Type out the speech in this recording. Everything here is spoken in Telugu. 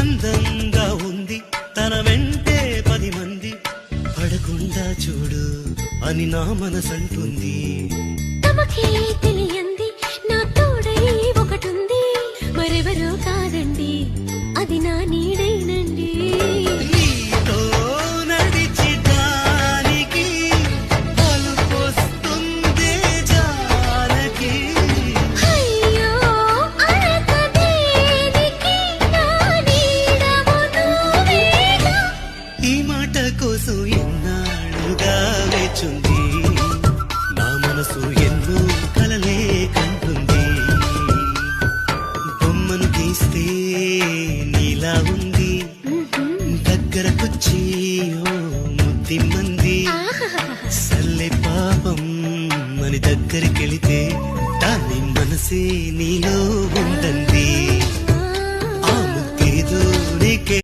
అందంగా ఉంది తన వెంటే 10 మంది పడకుండా చూడు అని నా మనసంటుంది. తమకే తెలియంది నా తోడై ఒకటుంది, మరెవరో కాదండి అది నా నీడైనండి. నీతో నడిచిడానికి అలుపొస్తుందే జానకి. అయ్యో అడక దేనికి నా నీడవు నువ్వేగా. ఈ మాట కోసం ఎన్నాళ్ళుగా వేచుంది నా మనసు, ఎన్నో కలలే కంటుంది. బొమ్మను గీస్తే నీలా ఉంది, దగ్గరకొచ్చి ఓ ముద్దిమ్మంది. సల్లే పాపం అని దగ్గరికెళితే దాని మనసే నీలో ఉందండి.